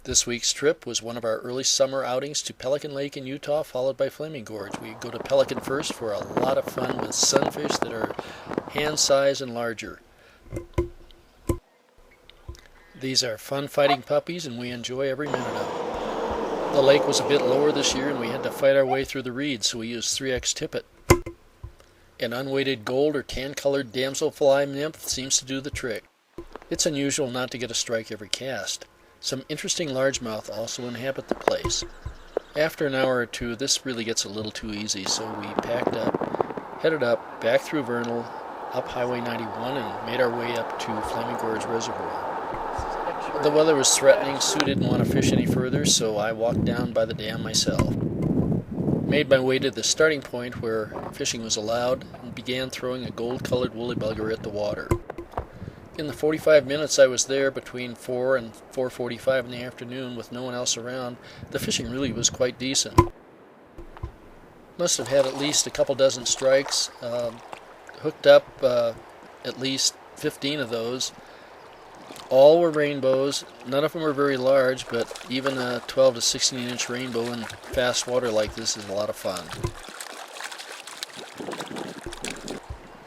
This week's trip was one of our early summer outings to Pelican Lake in Utah, followed by Flaming Gorge. We go to Pelican first for a lot of fun with sunfish that are hand size and larger. These are fun fighting puppies and we enjoy every minute of it. The lake was a bit lower this year and we had to fight our way through the reeds, so we used 3X tippet. An unweighted gold or tan-colored damselfly nymph seems to do the trick. It's unusual not to get a strike every cast. Some interesting largemouth also inhabit the place. After an hour or two, this really gets a little too easy, so we packed up, headed up, back through Vernal, up Highway 91, and made our way up to Flaming Gorge Reservoir. The weather was threatening. Sue didn't want to fish any further, so I walked down by the dam myself. Made my way to the starting point where fishing was allowed, and began throwing a gold-colored woolly bugger at the water. In the 45 minutes I was there, between 4 and 4:45 in the afternoon, with no one else around, the fishing really was quite decent. Must have had at least a couple dozen strikes, hooked up at least 15 of those. All were rainbows. None of them were very large, but even a 12 to 16 inch rainbow in fast water like this is a lot of fun.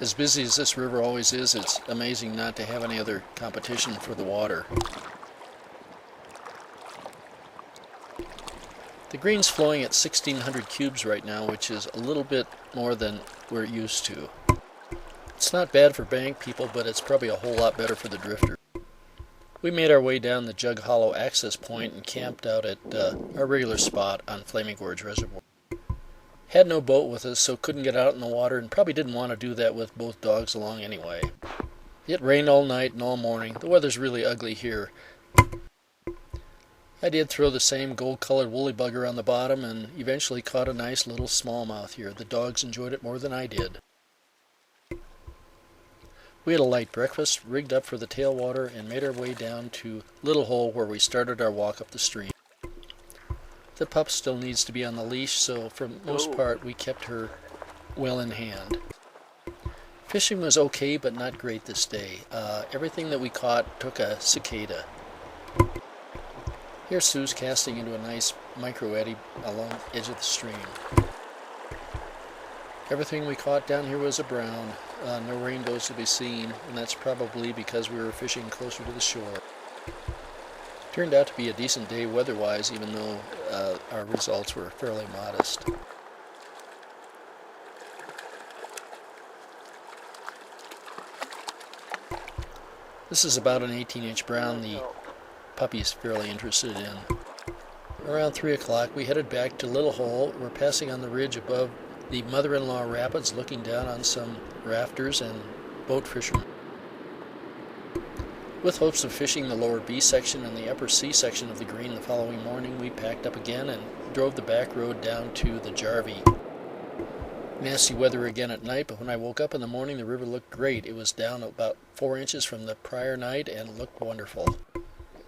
As busy as this river always is, it's amazing not to have any other competition for the water. The green's flowing at 1,600 cubes right now, which is a little bit more than we're used to. It's not bad for bank people, but it's probably a whole lot better for the drifter. We made our way down the Jug Hollow access point and camped out at our regular spot on Flaming Gorge Reservoir. Had no boat with us, so couldn't get out in the water, and probably didn't want to do that with both dogs along anyway. It rained all night and all morning. The weather's really ugly here. I did throw the same gold-colored woolly bugger on the bottom and eventually caught a nice little smallmouth here. The dogs enjoyed it more than I did. We had a light breakfast, rigged up for the tailwater, and made our way down to Little Hole where we started our walk up the stream. The pup still needs to be on the leash, so for the most part we kept her well in hand. Fishing was okay, but not great this day. Everything that we caught took a cicada. Here Sue's casting into a nice micro eddy along the edge of the stream. Everything we caught down here was a brown. No rainbows to be seen, and that's probably because we were fishing closer to the shore. Turned out to be a decent day weather-wise, even though our results were fairly modest. This is about an 18-inch brown the puppy's fairly interested in. Around 3 o'clock we headed back to Little Hole. We're passing on the ridge above the Mother-in-Law Rapids, looking down on some rafters and boat fishermen. With hopes of fishing the lower B section and the upper C section of the green the following morning, we packed up again and drove the back road down to the Jarvie. Nasty weather again at night, but when I woke up in the morning the river looked great. It was down about 4 inches from the prior night and looked wonderful.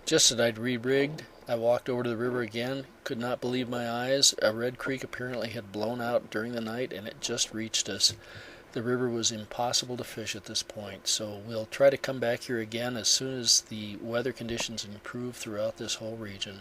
Just as I'd re-rigged, I walked over to the river again, could not believe my eyes. A red creek apparently had blown out during the night and it just reached us. The river was impossible to fish at this point, so we'll try to come back here again as soon as the weather conditions improve throughout this whole region.